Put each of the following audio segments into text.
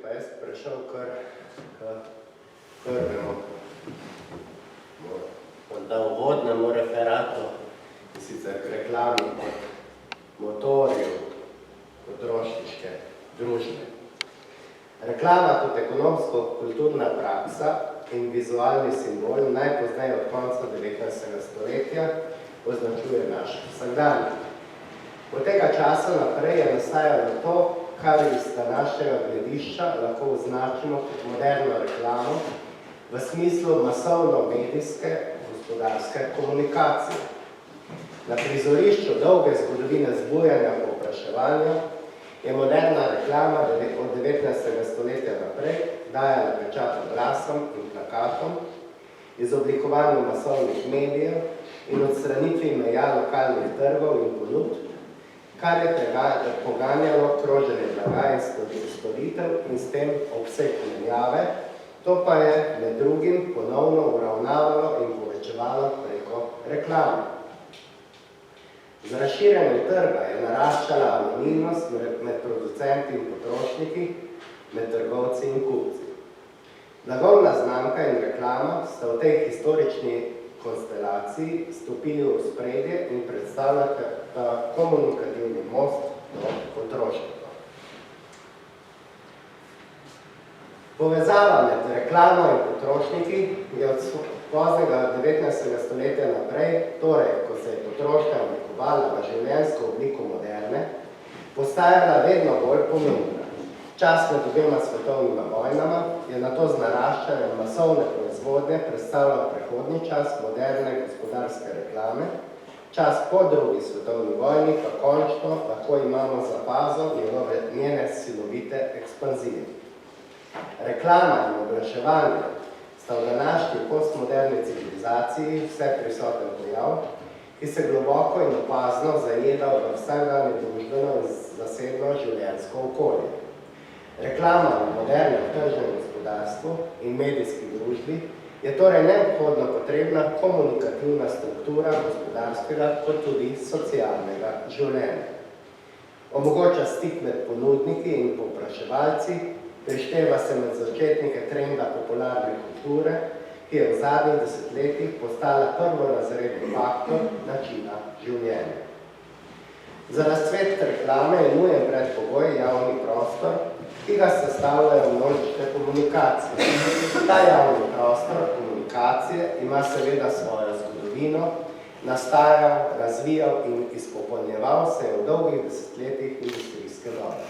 pa jaz prešel kar k prvemu uvodnemu referatu, in sicer k reklami kot motorju potrošniške družbe. Reklama kot ekonomsko-kulturna praksa in vizualni simbol najpozneje od konca 19. stoletja označuje naš vsakdanjik. Od tega časa naprej je nastajalo to, kar iz današnjega gledišča lahko označimo kot moderno reklamo v smislu masovno-medijske gospodarske komunikacije. Na prizorišču dolge zgodovine zbujanja povpraševanja je moderna reklama od 19. stoletja naprej dajala pečat oglasom in plakatom, izoblikovanju masovnih medijev in odstranitvi meja lokalnih trgov in ponudb, kar je poganjalo kroženje blaga in storitev in s tem obseg menjave, to pa je med drugim ponovno uravnavalo in povečevalo preko reklame. Z razširjanjem trga je naraščala anonimnost med producenti in potrošniki, med trgovci in kupci. Blagovna znamka in reklama sta v tej historični konstelaciji stopili v ospredje in predstavljata komunikativni most do potrošnikov. Povezava med reklamo in potrošniki je od poznega 19. stoletja naprej, torej, ko se je potrošnja oblikovala v življenjsko obliko moderne, postajala vedno bolj pomembna. Čas med obema svetovnima vojnama je nato z naraščanjem masovne proizvodnje predstavljal prehodni čas moderne gospodarske reklame, čas po drugi svetovni vojni pa končno lahko imamo za fazo njene silovite ekspanzije. Reklama in oglaševanje sta v današnji postmoderni civilizaciji vse prisoten pojav, ki se globoko in opazno zajeda v vsakdanje družbeno in zasebno življenjsko okolje. Reklama v modernem tržnem gospodarstvu in medijski družbi je torej neobhodno potrebna komunikativna struktura gospodarskega kot tudi socialnega življenja. Omogoča stik med ponudniki in povpraševalci, prišteva se med začetnike trenda popularne kulture, ki je v zadnjih desetletjih postala prvorazredni faktor načina življenja. Za razcvet reklame je nujen predpogoj javni prostor, ki ga sestavljajo množične komunikacije. Ta javni prostor komunikacije ima seveda svojo zgodovino, nastajal, razvijal in izpopolnjeval se je v dolgih desetletjih industrijske dobe.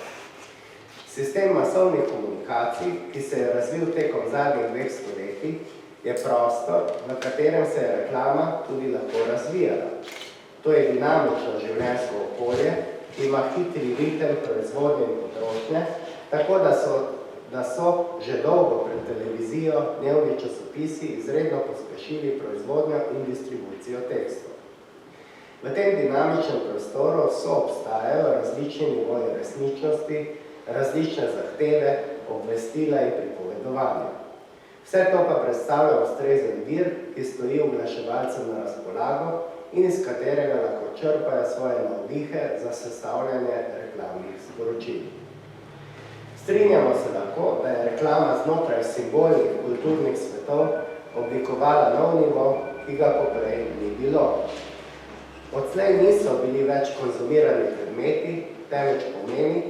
Sistem masovnih komunikacij, ki se je razvil tekom zadnjih 2 stoletij, je prostor, v katerem se je reklama tudi lahko razvijala. To je dinamično življenjsko okolje, ki ima hitri ritem proizvodnje in potrošnje, tako da so že dolgo pred televizijo dnevni časopisi izredno pospešili proizvodnjo in distribucijo tekstov. V tem dinamičnem prostoru obstajajo različni nivoji resničnosti, različne zahteve, obvestila in pripovedovanja. Vse to pa predstavlja ustrezen vir, ki stoji oglaševalcem na razpolago in iz katerega lahko črpajo svoje navdihe za sestavljanje reklamnih sporočil. Strinjamo se lahko, da je reklama znotraj simbolnih kulturnih svetov oblikovala nov nivo, ki ga poprej ni bilo. Odslej niso bili več konzumirani predmeti, temveč pomeni,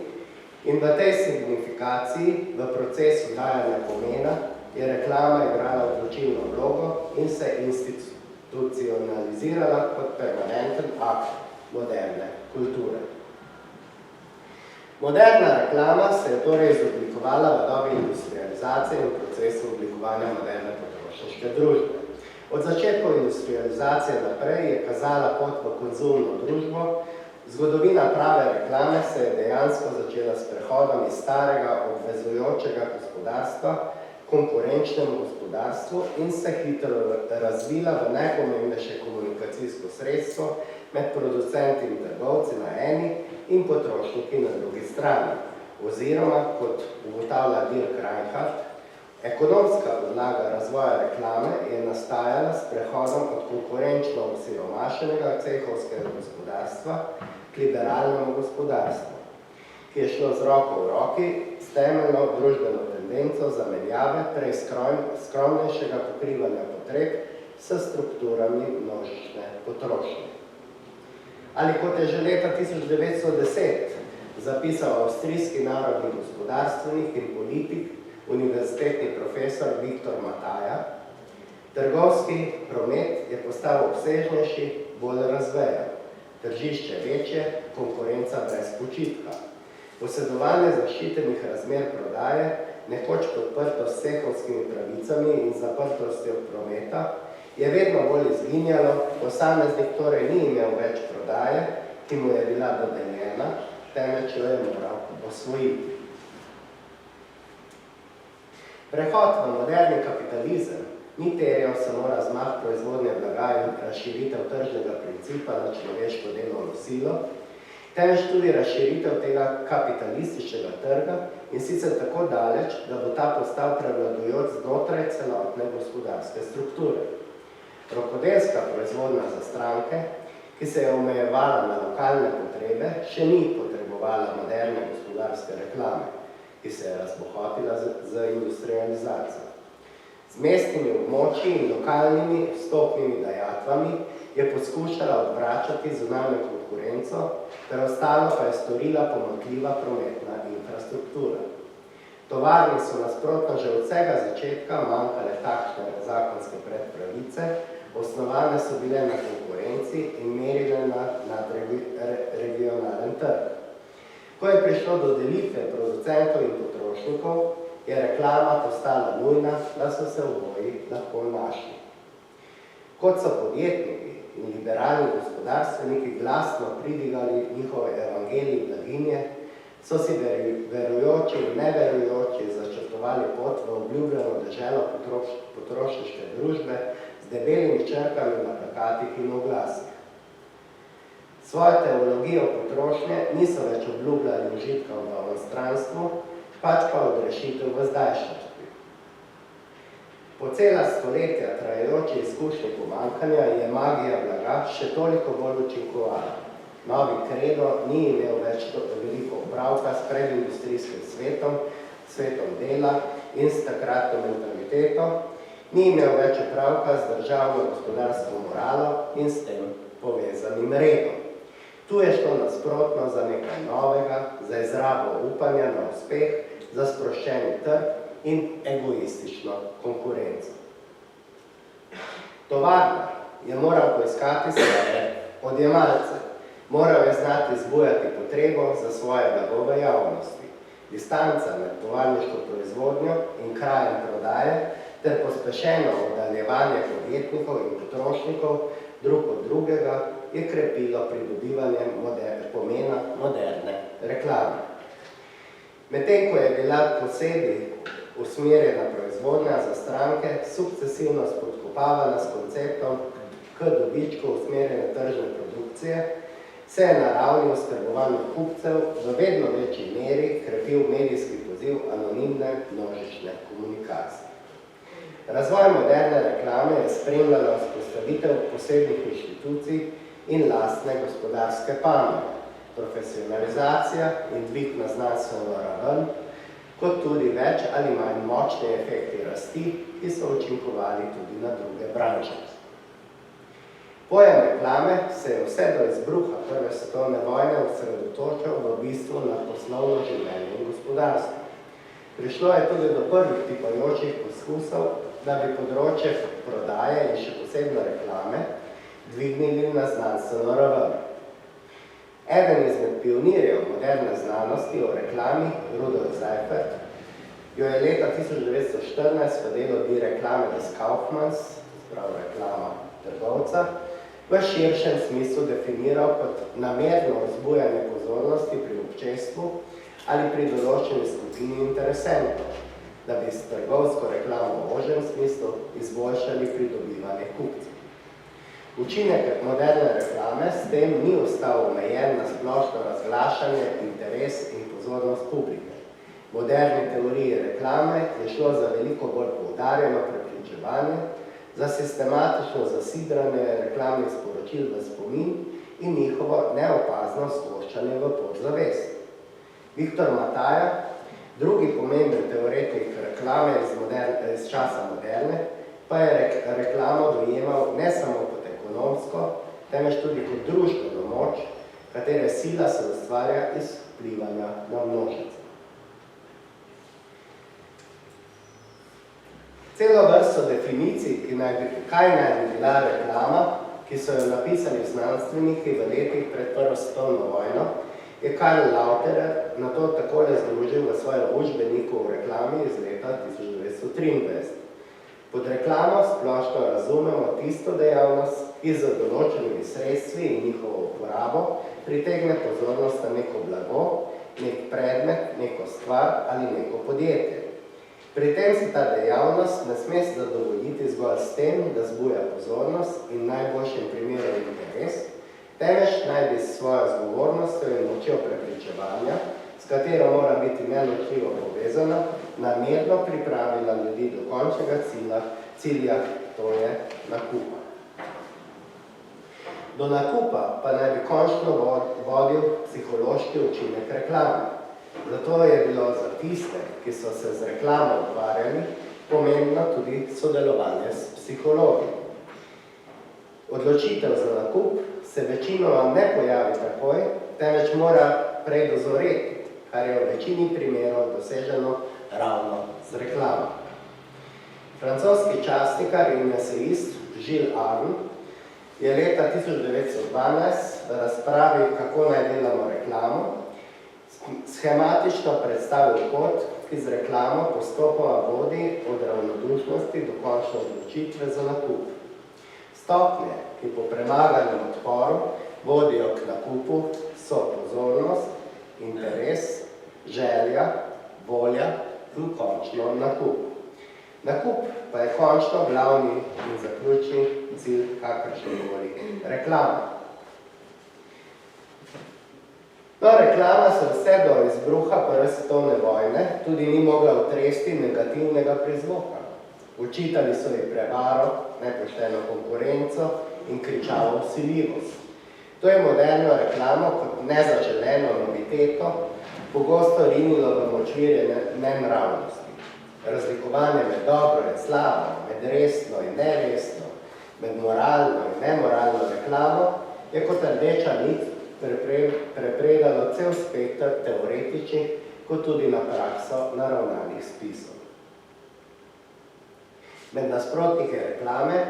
in v tej signifikaciji, v procesu dajanja pomena, je reklama igrala odločilno vlogo in se institucionalizirala kot permanenten akt moderne kulture. Moderna reklama se je torej izoblikovala v dobi industrializacije in procesu oblikovanja moderne potrošniške družbe. Od začetkov industrializacije naprej je kazala pot v konzumno družbo. Zgodovina prave reklame se je dejansko začela s prehodom iz starega obvezujočega gospodarstva konkurenčnemu gospodarstvu in se hitro razvila v najpomembnejše komunikacijsko sredstvo med producenti in trgovci na eni in potrošniki na drugi strani. Oziroma, kot ugotavlja Dirk Reinhardt, ekonomska podlaga razvoja reklame je nastajala s prehodom od konkurenčno osiromašenega cehovskega gospodarstva k liberalnemu gospodarstvu. ki je šlo z roko v roki s temeljno družbeno tendenco zamenjave prej skromnejšega pokrivanja potreb s strukturami množične potrošnje. Ali kot je že leta 1910 zapisal avstrijski narodni gospodarstvenik in politik, univerzitetni profesor Viktor Mataja, trgovski promet je postal obsežnejši, bolj razvejan, tržišče večje, konkurenca brez počitka. Posedovanje zaščitenih razmer prodaje, nekoč podprto s cehovskimi pravicami in zaprtostjo prometa, je vedno bolj izginjalo, posameznik torej ni imel več prodaje, ki mu je bila dodeljena, temveč jo je moral osvojiti. Prehod v moderni kapitalizem ni terjal samo razmah proizvodnje blaga in razširitev tržnega principa na človeško delovno silo, temveč tudi razširitev tega kapitalističnega trga in sicer tako daleč, da bo ta postal prevladujoč znotraj celotne gospodarske strukture. Rokodelska proizvodnja za stranke, ki se je omejevala na lokalne potrebe, še ni potrebovala moderne gospodarske reklame, ki se je razbohotila z industrializacijo. Z mestnimi območji in lokalnimi vstopnimi dajatvami je poskušala odvračati zunanjo konkurenco, preostalo pa je storila pomanjkljiva prometna infrastruktura. Tovarni so nasprotno že od vsega začetka manjkale takšne zakonske predpravice, osnovane so bile na konkurenci in merile na regionalen trg. Ko je prišlo do delitve producentov in potrošnikov, je reklama postala nujna, da so se oboji lahko našli. Kot so podjetniki in liberalni gospodarstveniki glasno pridigali njihove evangeliji blaginje, so si verujoči in neverujoči začrtovali pot v obljubljeno deželo potrošniške družbe z debelimi črkami na plakatih in oglasih. Svojo teologijo potrošnje niso več obljubljali užitkov v onstranstvu, pač pa odrešitev v zdajšnjosti. Po cela stoletja trajajoče izkušnje pomanjkanja je magija blaga še toliko bolj učinkovala. Novi kredo ni imel več veliko opravka s predindustrijskim svetom dela in s takratno mentaliteto, ni imel več opravka z državno gospodarsko moralo in s tem povezanim redom. Tu je šlo nasprotno za nekaj novega, za izrabo upanja na uspeh, za sproščeni trg in egoistično konkurenco. Tovarnar je moral poiskati svoje odjemalce, moral je znati zbujati potrebo za svoje blago v javnosti. Distanca med tovarniško proizvodnjo in krajem prodaje ter pospešeno oddaljevanje podjetnikov in potrošnikov drug od drugega je krepilo pridobivanje pomena moderne reklame. Medtem ko je bila posebej usmerjena proizvodnja za stranke, sukcesivno spodkopavana s konceptom k dobičku usmerjene tržne produkcije, se je na ravni oskrbovanih kupcev v vedno večji meri krepil medijski poziv anonimne množične komunikacije. Razvoj moderne reklame je spremljala vzpostavitev posebnih inštitucij in lastne gospodarske panoge, profesionalizacija in dvig na znanstveno raven, kot tudi več ali manj močni efekti rasti, ki so učinkovali tudi na druge branže. Pojem reklame se je vse do izbruha Prve svetovne vojne osredotočal v bistvu na poslovno življenje in gospodarstvo. Prišlo je tudi do prvih tipajočih poskusov, da bi področje prodaje in še posebno reklame dvignili na znanstveno raven. Eden izmed pionirjev moderne znanosti o reklami, Rudolf Seifert, jo je leta 1914 v delu Die Reklame des Kaufmanns, sprav reklama trgovca, v širšem smislu definiral kot namerno vzbujanje pozornosti pri občestvu ali pri določeni skupini interesentov, da bi s trgovsko reklamo v ožjem smislu izboljšali pridobivanje kupcev. Učinek moderne reklame s tem ni ostal omejen na splošno razglašanje, interes in pozornost publike. Moderni teoriji reklame je šlo za veliko bolj poudarjeno prepričevanje, za sistematično zasidrane reklamnih sporočil v spomin in njihovo neopazno zgoščanje v podzavest. Viktor Mataja, drugi pomemben teoretik reklame iz časa moderne, pa je reklamo dojemal ne samo kot ekonomsko, temveč tudi kot družbeno moč, katere sila se ustvarja iz vplivanja na množice. Celo vrsto definicij, kaj naj bi bila reklama, ki so jo napisali znanstveniki v letih pred Prvo svetovno vojno, je Karl Lauterer na to takole združil v svojem učbeniku o reklami iz leta 1923. Pod reklamo splošno razumemo tisto dejavnost, ki z določenimi sredstvi in njihovo uporabo pritegne pozornost na neko blago, nek predmet, neko stvar ali neko podjetje. Pri tem se ta dejavnost ne sme zadovoljiti zgolj s tem, da zbuja pozornost in najboljšem primeru interes, temveč naj bi s svojo zgovornostjo in močjo prepričevanja, s katero mora biti neločljivo povezana, namerno pripravila ljudi do končnega cilja, to je nakupa. Do nakupa pa naj bi končno vodil psihološki učinek reklame. Zato je bilo za tiste, ki so se z reklamo ukvarjali, pomembno tudi sodelovanje s psihologi. Odločitev za nakup se večinoma ne pojavi takoj, temveč mora prej dozoreti, kar je v večini primerov doseženo ravno z reklamo. Francoski časnikar in esejist Gilles Arne je leta 1912 v razpravi Kako naj delamo reklamo schematično predstavil pot, ki z reklamo postopoma vodi od ravnodušnosti do končne odločitve za nakup. Stopnje, ki po premaganem odporu vodijo k nakupu, so pozornost, interes, želja, volja in končno nakup. Nakup pa je končno glavni in zaključni cilj kakršnekoli reklame. No, reklama se vse do izbruha Prve svetovne vojne tudi ni mogla utresti negativnega prizvoka. Učitali so ji prevaro, nepošteno konkurenco in kričavo vsiljivost. To je moderno reklamo kot nezaželeno noviteto pogosto rinilo v močvirje nemravnosti. Razlikovanje med dobro in slabo, med resno in neresno, med moralno in nemoralno reklamo je kot rdeča nit prepredalo cel spektr teoretičnih, kot tudi na prakso naravnanih spisov. Med nasprotniki reklame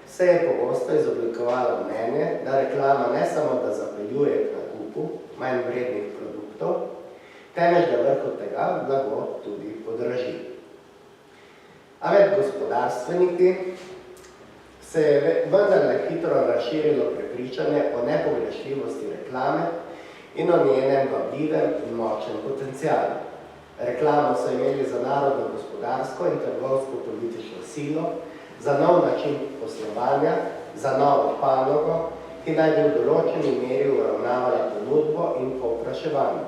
se je pogosto izoblikovalo mnenje, da reklama ne samo da zapeljuje k nakupu manj vrednih produktov, temveč da vrhu tega blago tudi podraži. A med gospodarstveniki se je vendarle hitro razširilo prepričanje o nepogrešljivosti reklame in o njenem vabljivem in močnem potencialu. Reklamo so imeli za narodno gospodarsko in trgovsko politično silo, za nov način poslovanja, za novo panogo, ki naj bi v določeni meri uravnavala ponudbo in povpraševanje.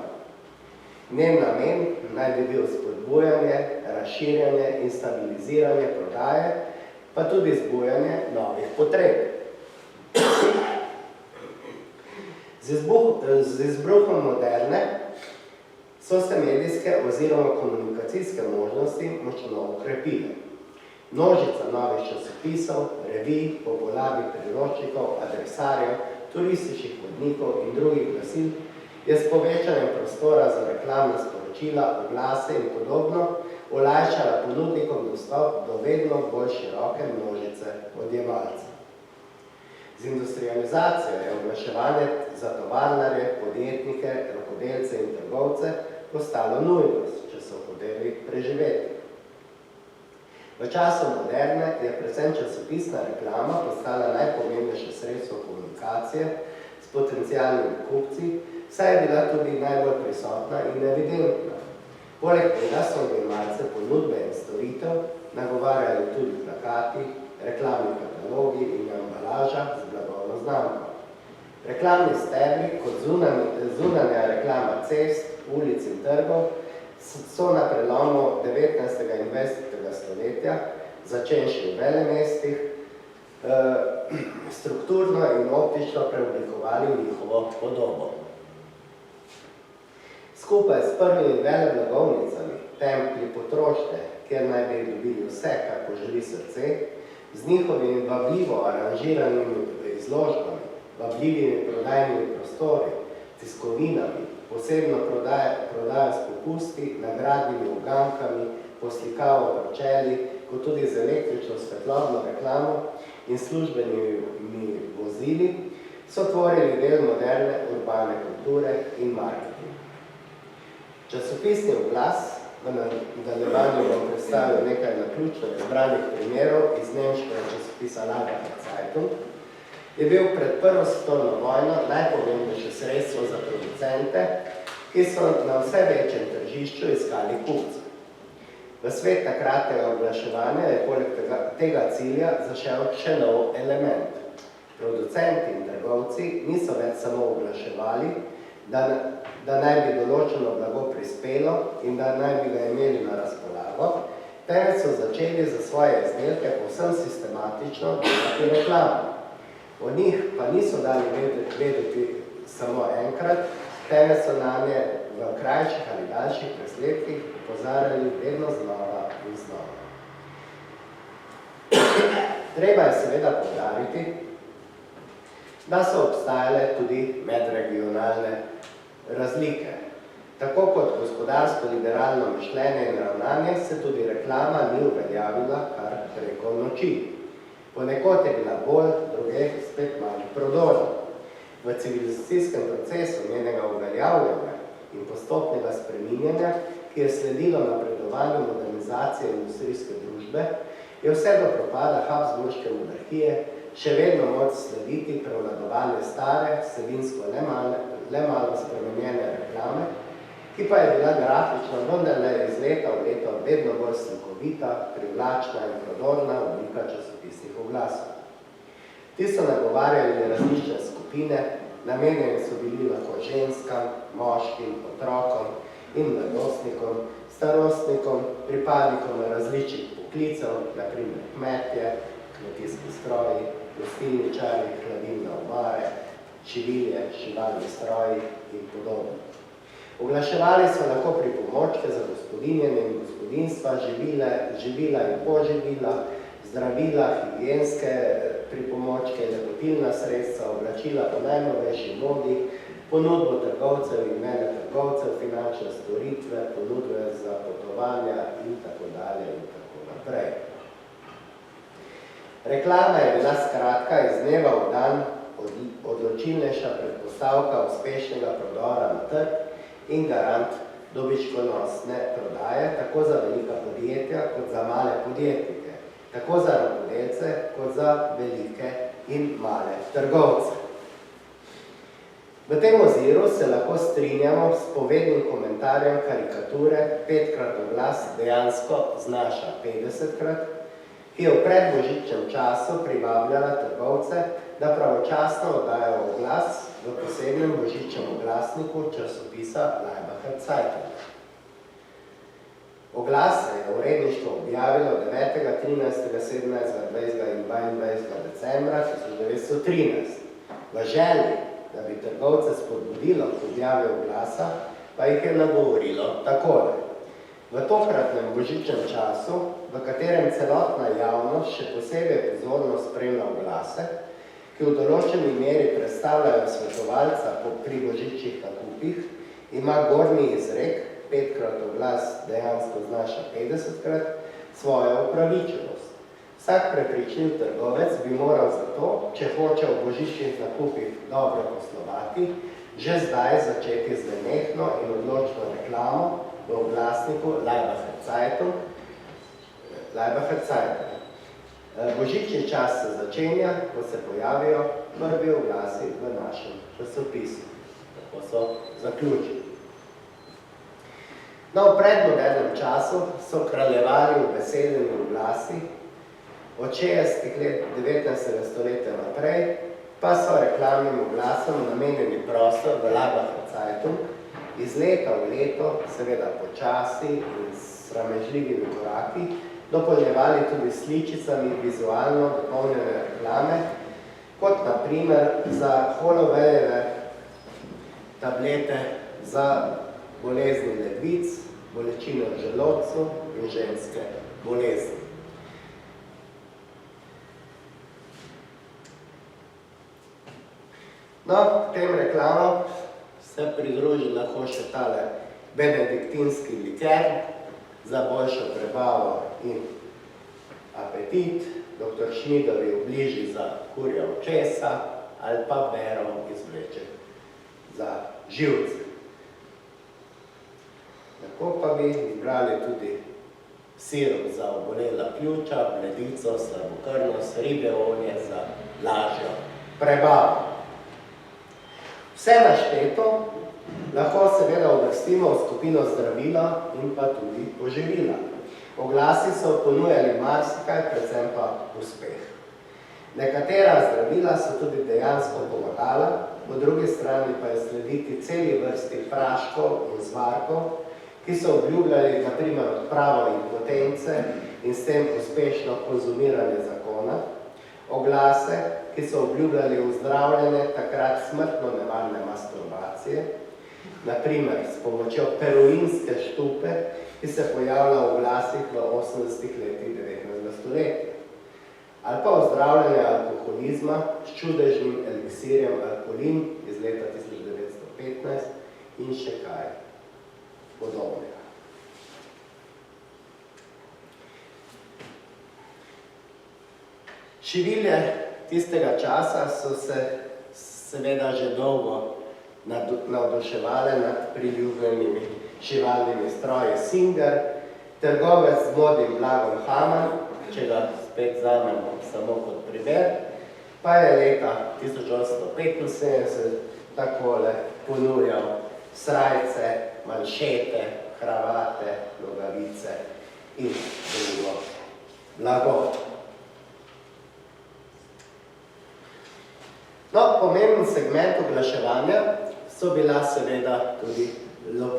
Njen namen naj bi bil spodbujanje, razširjanje in stabiliziranje prodaje, pa tudi zbujanje novih potreb. Z izbruhom moderne so se medijske oziroma komunikacijske možnosti močno okrepile. Množica novih časopisov, revij, populavi priročnikov, adresarjev, turističnih vodnikov in drugih glasil je s povečanjem prostora za reklamna sporočila, oglase in podobno olajšala ponudnikom dostop do vedno bolj široke množice odjemalcev. Z industrializacijo je oglaševanje za tovarnarje, podjetnike, rokodelce in trgovce postalo nujnost, če so hoteli preživeti. V času moderne je predvsem časopisna reklama postala najpomembnejše sredstvo komunikacije s potencialnimi kupci, saj je bila tudi najbolj prisotna in evidentna. Poleg tega so odjemalce ponudbe in storitev nagovarjali tudi plakati, reklamni katalogi in embalaža z blagovno znamko. Reklamni stebri kot zunanja reklama cest, ulic in trgov so na prelomu 19. in 20. stoletja, začenši v velemestih, strukturno in optično preoblikovali njihovo podobo. Skupaj s prvimi veleblagovnicami, templji potrošnje, kjer naj bi dobili vse, kar poželi srce, z njihovimi vabljivo aranžiranimi izložbami, vabljivimi prodajnimi prostori, tiskovinami, posebno prodajo s popusti, nagradnimi ugankami, poslikavo pročeli, kot tudi z električno svetlobno reklamo in službenimi vozili, so tvorili del moderne urbane kulture in marketing. Časopisni oglas, v nadaljevanju bom predstavil nekaj naključno izbranih primerov iz nemškega časopisa Laibacher Zeitung, je bil pred Prvo svetovno vojno najpomembnejše sredstvo za producente, ki so na vse večjem tržišču iskali kupce. V svet takratnega oglaševanja je poleg tega cilja zašel še nov element. Producenti in trgovci niso več samo oglaševali, da naj bi določeno blago prispelo in da naj bi ga imeli na razpolago, temveč so začeli za svoje izdelke povsem sistematično delati reklamo. O njih pa niso dali vedeti samo enkrat, temveč so nanje v krajših ali daljših presledkih opozarjali vedno znova in znova. Treba je seveda poudariti, da so obstajale tudi medregionalne razlike. Tako kot gospodarsko-liberalno mišljenje in ravnanje se tudi reklama ni uveljavila kar preko noči. Ponekod je bila bolj, druge spet manj prodorna. V civilizacijskem procesu njenega uveljavljanja in postopnega spreminjanja, ki je sledilo napredovanju modernizacije industrijske družbe, je vse do propada Habsburške monarhije še vedno moč slediti prevladovanje stare, vsebinsko le malo spremenjene reklame, ki pa je bila grafično vendarle iz leta v leto vedno bolj slikovita, privlačna in prodorna oblika časopisnih oglasov. Ti so nagovarjali različne skupine, namenjeni so bili lahko ženskam, moškim, otrokom in mladostnikom, starostnikom, pripadnikom različnih poklicev, na primer kmetje, kmetijski stroji, gostilničarji, hladilne omare, šivilje, šivalni stroji in podobno. Oglaševali so lahko pripomočke za gospodinjenje in gospodinstva, živila in poživila, zdravila, higienske pripomočke, lepotilna sredstva, oblačila po najnovejši modi, ponudbo trgovcev in veletrgovcev, finančne storitve, ponudbe za potovanja in tako dalje in tako naprej. Reklama je bila skratka iz dneva v dan odločilnejša predpostavka uspešnega prodora na trg in garant dobičkonosne prodaje, tako za velika podjetja kot za male podjetnike, tako za rokodelce kot za velike in male trgovce. V tem oziru se lahko strinjamo s povednim komentarjem karikature 5-krat oglas dejansko znaša 50-krat, ki je v predbožičnem času privabljala trgovce, da pravočasno oddajo oglas v posebnem božičnem oglasniku časopisa Laibacher Zeitung. Oglas se je v uredništvu objavilo 9., 13., 17., 20. in 22. decembra 1913. V želji, da bi trgovce spodbudilo k objavi oglasa, pa jih je nagovorilo takole. V tokratnem božičnem času, v katerem celotna javnost še posebej pozorno spremlja oglase, ki v določeni meri predstavljajo svetovalca pri božičnih nakupih, ima gornji izrek, 5-krat oglas dejansko znaša 50-krat, svojo upravičenost. Vsak prepričljiv trgovec bi moral zato, če hoče v božičnih nakupih dobro poslovati, že zdaj začeti z nenehno in odločno reklamo v oglasniku Laibacher Zeitung. Božični čas se začenja, ko se pojavijo prvi oglasi v našem časopisu. Tako so zaključili. No, v predmodernem času so kraljevali v besedeni oglasi, od 60. let 19. stoletja naprej, pa so reklamnim oglasom namenjeni prostor v Laibacher Zeitung, iz leta v leto, seveda počasi in s sramežljivimi koraki, dopolnjevali tudi sličicami vizualno dopolnjene reklame, kot na primer za Hollowayjeve tablete za bolezni ledvic, bolečine v želodcu in ženske bolezni. No, tem reklamam se pridruži lahko še tale benediktinski liker za boljšo prebavo in apetit, dr. Šmidovi obliži za kurja očesa ali pa berov izvleček za živce. Lahko pa bi izbrali tudi sirup za obolela pljuča, bledico, slabokrvnost, ribje olje za lažjo prebavo. Vse našteto lahko seveda uvrstimo v skupino zdravila in pa tudi poživila. Oglasi so ponujali marsikaj, predvsem pa uspeh. Nekatera zdravila so tudi dejansko pomagala, po drugi strani pa je slediti celi vrsti praškov in zvarkov, ki so obljubljali na primer odpravo impotence in s tem uspešno konzumiranje zakona, oglase, ki so obljubljali ozdravljanje takrat smrtno nevarne masturbacije, na primer s pomočjo peruinske štupe, ki se pojavlja v oglasih v 80. letih 19. stoletja, ali pa ozdravljanje alkoholizma s čudežnim eliksirjem alkoholin iz leta 1915 in še kaj podobnega. Šivilje tistega časa so se seveda že dolgo navduševale nad priljubljenimi šivalnimi stroji Singer, trgovec z modnim blagom Hamann, če ga spet vzamemo samo kot primer, pa je leta 1875 takole ponujal srajce, manšete, kravate, nogavice in drugo blago. No, pomemben segment oglaševanja so bila seveda tudi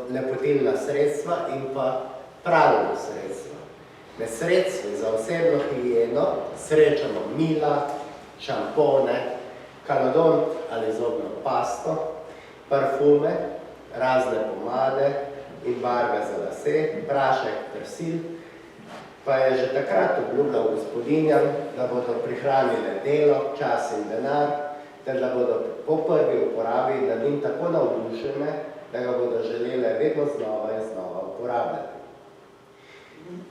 lepotilna sredstva in pa pravna sredstva. Med sredstvi za osebno higieno srečamo mila, šampone, kalodon ali zobno pasto, parfume, razne pomade in barve za lase, prašek, persil, pa je že takrat obljubljal gospodinjam, da bodo prihranile delo, čas in denar, ter da bodo po prvi uporabi nad njim tako navdušene, da ga bodo želele vedno znova in znova uporabljati.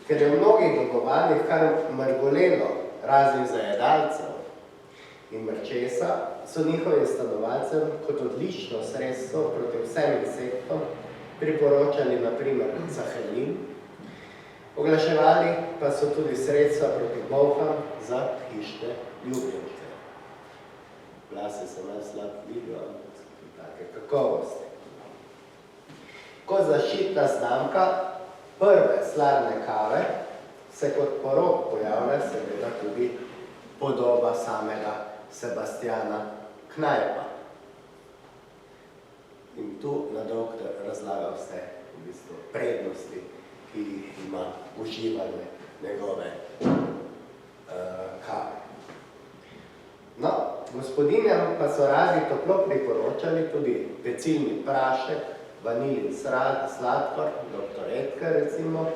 Ker je v mnogih domovanjih kar mrgolelo raznih zajedalcev in mrčesa, so njihovim stanovalcem kot odlično sredstvo proti vsem insektom priporočali na primer sahelin, oglaševali pa so tudi sredstva proti bolham za hišne ljubljenke. Glasi se malo slab vidijo, ampak so tudi take kakovosti. Kot zaščitna znamka prve sladne kave se kot porok pojavlja seveda tudi podoba samega Sebastiana Knajpa. In tu na doktor razlaga vse v bistvu prednosti, ki jih ima uživanje njegove kave. No, gospodinjam pa so radi toplo priporočali tudi pecilni prašek, vanilin sladkor, dr. Edgar recimo,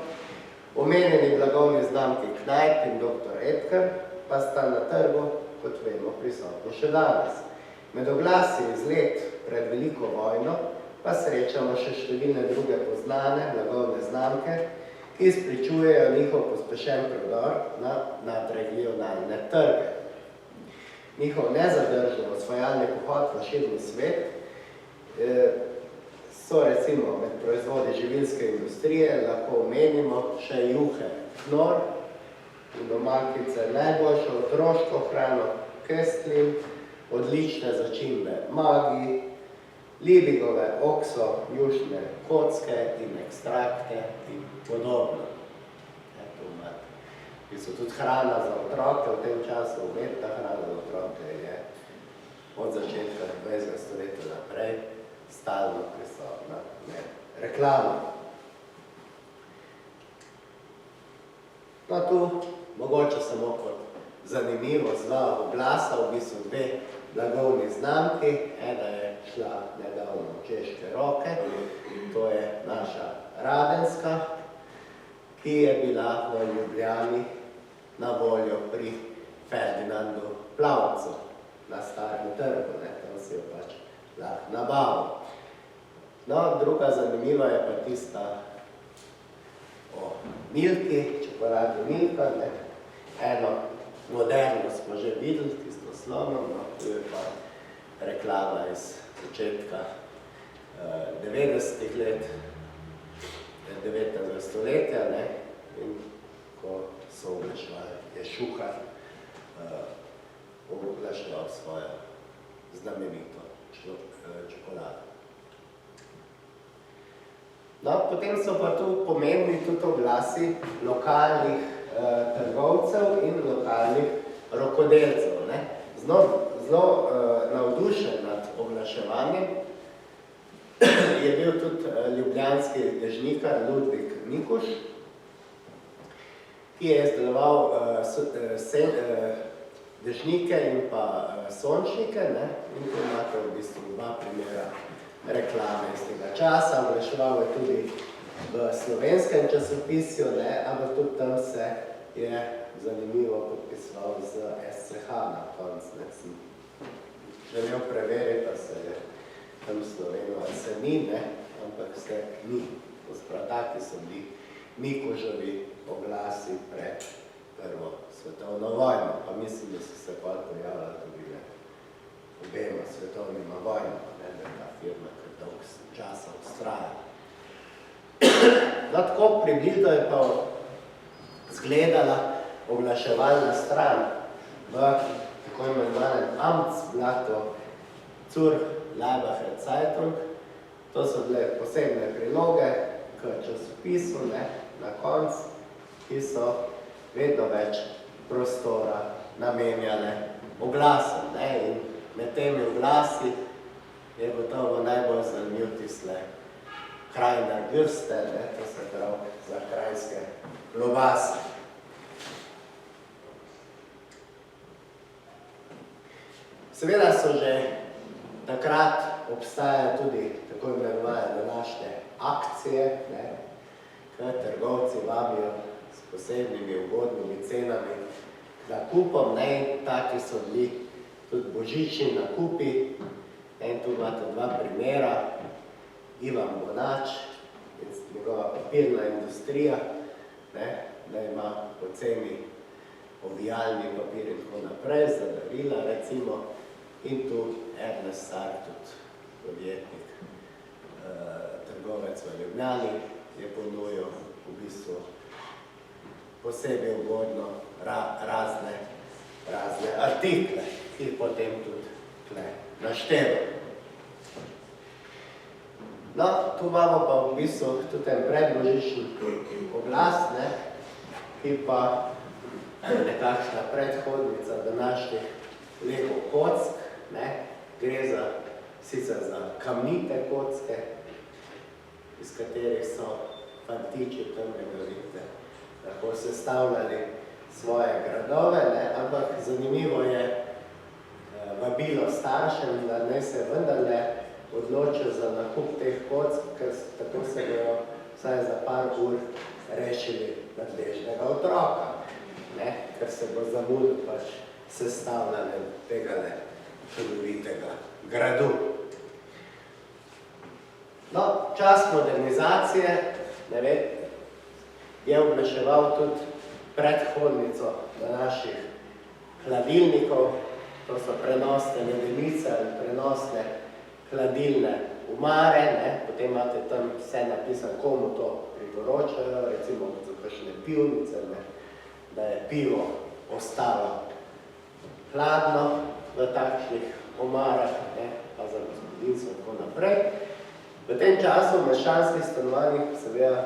omenjeni blagovni znamki Knajp in dr. Edgar pa sta na trgu, kot vemo, prisotni še danes. Med oglasi iz let pred veliko vojno pa srečamo še številne druge poznane blagovne znamke, ki izpričujejo njihov pospešen prodor na nadregionalne trge. Njihov nezadržen osvajalni pohod v širni svet so recimo med proizvodi živilske industrije, lahko omenimo še juhe Knorr in domakice najboljšo otroško hrano Köstlin, odlične začimbe Maggi, Liebigove okso, jušne kocke in ekstrakte in podobno. Ki so tudi hrana za otroke, v tem času umetna hrana za otroke je od začetka 20. stoletja naprej stalno prisotna med reklamo. No, tu mogoče samo kot zanimivo zla oglasa, v bistvu dve blagovni znamki, ena je prišla nedavno v češke roke, to je naša Radenska, ki je bila v Ljubljani na voljo pri Ferdinandu Plavcu na Starem trgu, tam si jo pač lahko nabavil. No, druga zanimiva je pa tista o Milki, čokoladi Milka, eno moderno smo že videli, tisto slonovno, tu je pa reklama iz začetka 90-ih let, 19. stoletja, in ko so oglaševali, je Šuhar oglaševal svojo znamenito čokolado. No, potem so pa tu pomembni tudi oglasi lokalnih trgovcev in lokalnih rokodelcev. Zelo navdušen nad oglaševanjem je bil tudi ljubljanski dežnikar Ludvik Mikuš, ki je izdeloval dežnike in pa sončnike, in tu imate v bistvu dva primera reklame iz tega časa. Oglaševal je tudi v slovenskem časopisju, ampak tudi tam se je zanimivo podpisoval z SCH na konc. Sem želel preveriti, pa se je tam Slovenijo, ali se ni, ampak se ni. Taki so bili Mikužovi oglasi pred Prvo svetovno vojno, pa mislim, da so se pa pojavljali tudi obema svetovnima vojnama, da je ta firma kar dolg časa vztrajala. Tako približno je pa zgledala oglaševalna stran v tako imenovanem Amtsblattu zur Laibacher Zeitung. To so bile posebne priloge k časopisu na konc, ki so vedno več prostora namenjale oglasom. In med temi oglasi je gotovo najbolj zanimiv tisle Krajner Gürste, to se pravi za krajske klobase. Seveda so že takrat obstajale tudi tako imenovane današnje akcije, ko trgovci vabijo s posebnimi ugodnimi cenami k nakupom, taki so bili tudi božični nakupi. In tu imate dva primera, Ivan Bonač, njegova papirna industrija, da ima poceni ovijalni papir in tako naprej, za darila recimo, in tu Ernest Sar, tudi podjetnik, trgovec v Ljubljani, je ponujil v bistvu posebej ugodno razne artikle, ki jih potem tudi našteval. No, tu imamo pa v bistvu tudi en predbožični oglas, ki pa je nekakšna predhodnica današnjih Lego kock, gre za sicer za kamnite kocke, iz katerih so fantiči tamnega vidite lahko sestavljali svoje gradove, ampak zanimivo je vabilo staršem, da naj se vendarle odločijo za nakup teh kock, ker tako se bojo vsaj za par ur rešili nadležnega otroka, ker se bo zamudil pač sestavljanje tegale čudovitega gradu. No, čas modernizacije, je oglaševal tudi predhodnico naših hladilnikov, to so prenosne ledenice ali prenosne hladilne umare, potem imate tam vse napisano, komu to priporočajo, recimo za kakšne pivnice, da je pivo ostalo hladno v takšnih omarah, pa za gospodinstvo in tako naprej. V tem času v meščanskih stanovanjih, seveda,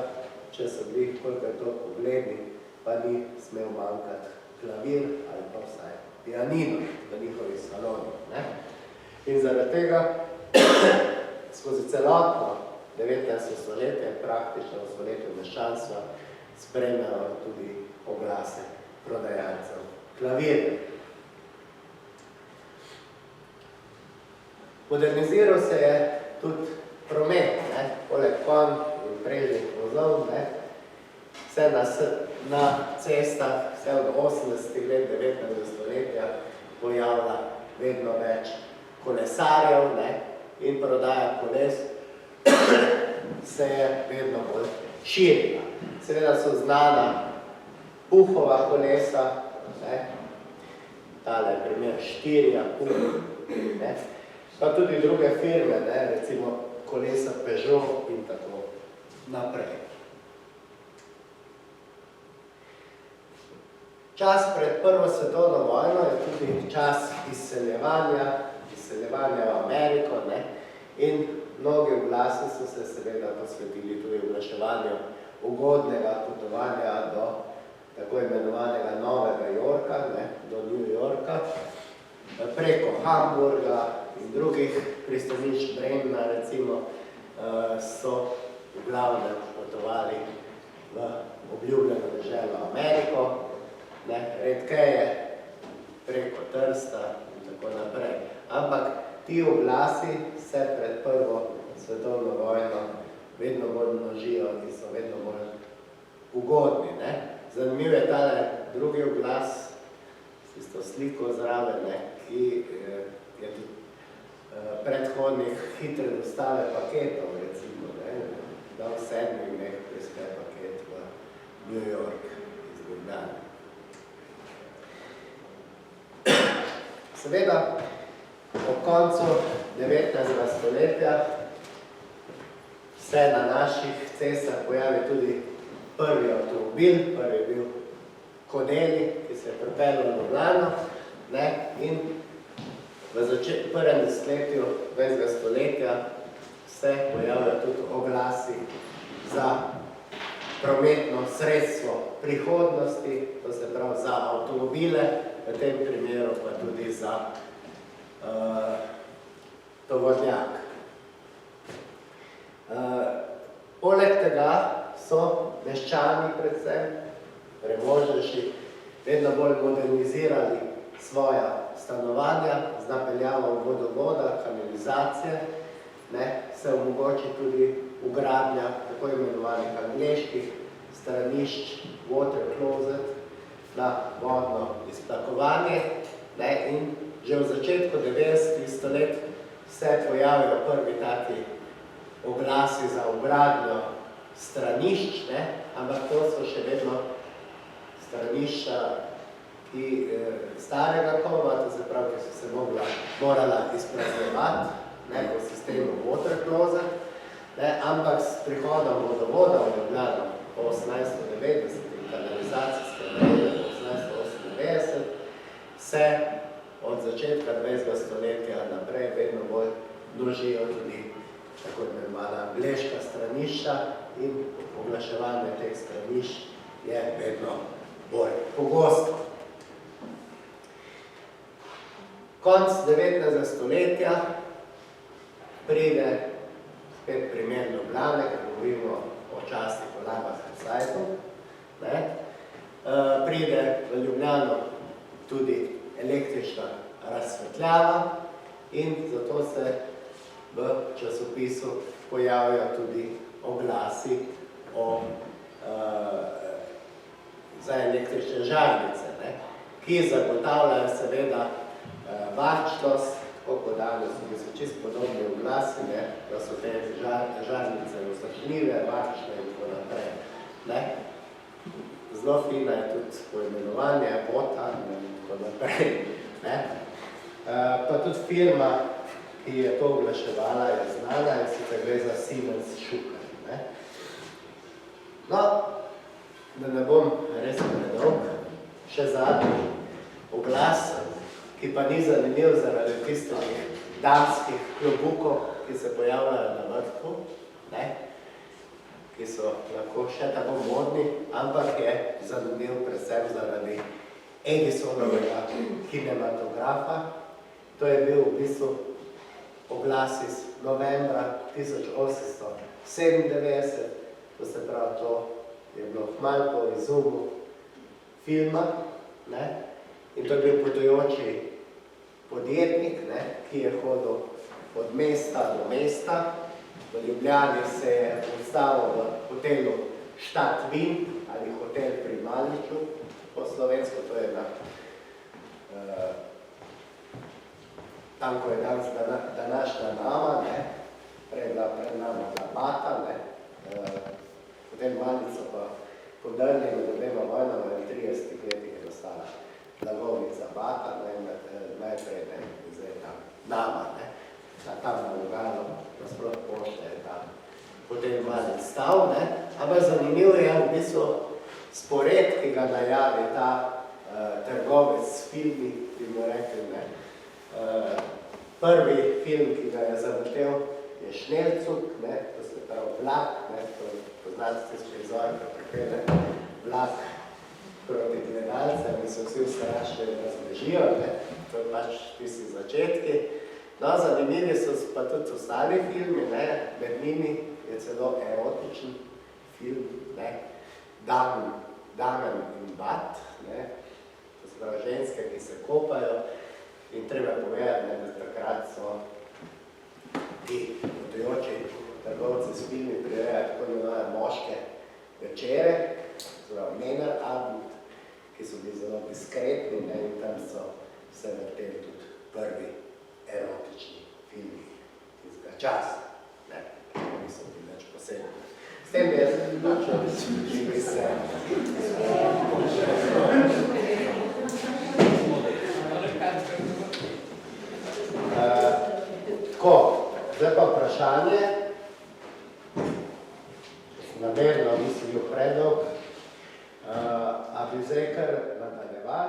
če so bili koliko je to pogledni, pa ni smel manjkati klavir ali pa vsaj pianino v njihovih salonih. In zaradi tega skozi celotno 19. stoletje, praktično v stoletju meščanstva, spremljajo tudi oglase prodajalcev klavirjev. Moderniziral se je tudi promet, ne, poleg konj in prežnih vozov, ne, se na cestah vse od 80. let 19. stoletja pojavlja vedno več kolesarjev, ne, in prodaja koles se je vedno bolj širila. Seveda so znana Puhova kolesa, ne, tale je primer Štirja, Puh, ne, pa tudi druge firme, ne, recimo kolesa Peugeot in tako naprej. Čas pred Prvo svetovno vojno je tudi čas izseljevanja v Ameriko, ne, in mnogi oglasi so se seveda posvetili tudi oglaševanju ugodnega potovanja do tako imenovanega Novega Yorka, ne, do New Yorka, preko Hamburga in drugih pristanišč Bremna, recimo, so v glavnem potovali v obljubljeno deželo Ameriko, ne, redkeje preko Trsta in tako naprej. Ampak ti oglasi se pred Prvo svetovno vojno vedno bolj množijo in so vedno bolj ugodni, ne. Zanimiv je tale drugi oglas, s tisto sliko zraven, ne, ki je tudi predhodnik hitre dostave paketov, recimo, ne, da v 7 dneh prispe paket v New York iz Ljubljane. Seveda, ob koncu 19. stoletja se na naših cestah pojavi tudi prvi avtomobil, prvi je bil Kodeli, ki se je pripeljal v Ljubljano, ne, in v prvem desetletju 20. stoletja se pojavljajo tudi oglasi za prometno sredstvo prihodnosti, to se pravi za avtomobile, v tem primeru pa tudi za tovornjak. Poleg tega so meščani predvsem, premožnejši, vedno bolj modernizirali svoja stanovanja z napeljavo vodovoda, kanalizacije, ne, se omogoči tudi vgradnja tako imenovanih angleških stranišč, water closet, na vodno iztlakovanje, ne, in že v začetku 90. stolet se pojavijo prvi taki oglasi za vgradnjo stranišč, ne, ampak to so še vedno stranišča starega kova, to se pravi, ki so se morala izpraznjevati, ne, po sistemu water closet, ne, ampak s prihodom vodovoda v Ljubljano po 1890 in kanalizacijske mreže po 1898 se od začetka 20. stoletja naprej vedno bolj množijo tudi tako imenovana angleška stranišča in oglaševanje teh stranišč je vedno bolj pogosto. Konc 19. stoletja pride spet primer Ljubljane, ker govorimo o časniku Laibach-Zeitung, ne, pride v Ljubljano tudi električna razsvetljava in zato se v časopisu pojavijo tudi oglasi za električne žarnice, ne, ki zagotavljajo seveda varčnost, kot danes so čisto podobni oglasi, ne, da so te žarnice vzdržljive, varčne in tako naprej. Ne. Zelo fina je tudi poimenovanje, Botan in tako naprej. Ne. Pa tudi firma, ki je to oglaševala, je znana in sicer gre za Siemens Schucker. Ne. No, da ne bom res predolg, še zadnji oglas, ki pa ni zanimiv zaradi tistih damskih klobukov, ki se pojavljajo na vrhu, ne, ki so lahko še tako modni, ampak je zanimiv predvsem zaradi Edisonovega kinematografa. To je bil v bistvu oglas iz novembra 1897, to se pravi, to je bilo malo po izumu filma, ne, in to je bil potujoči podjetnik, ne, ki je hodil od mesta do mesta. V Ljubljani se je ustavil v hotelu Štatvin ali hotel pri Malniču, po slovensko, to je tam, ko je danes današnja Nama, pred nama Bata, hotel Malnico pa podrli med obema vojnama in 30 letih je dostala blagovnica Bata, najprej zdaj tam Nama, tam na Lugano, nasprot pošte je tam hotel Malnic stal, ampak zanimivo je v bistvu spored, ki ga najavi ta trgovec s filmi, bi mu rekli, prvi film, ki ga je zavrtel, je Šnelcuk, to se pravi vlak, poznate se prizor, ko pripelje vlak proti gledalcem in se vsi ustrašili, da zbežijo, to je pač tisti začetki. No, zanimivi so pa tudi ostali filmi, med njimi je celo erotičen film, Damen in Bat, to se pravi ženske, ki se kopajo in treba povedati, da takrat so ti potujoči trgovci s filmi prirejajo tako imenuje moške večere, to pravi Männerabend, ki so bili zelo diskretni in tam so se vrteli tudi prvi erotični filmi tistega časa, ki niso bili več posebni. S tem bi jaz zaključil, da bi se Tako, zdaj pa vprašanje, namerno nisem bil predolg, a bi zdaj kar nadaljeval.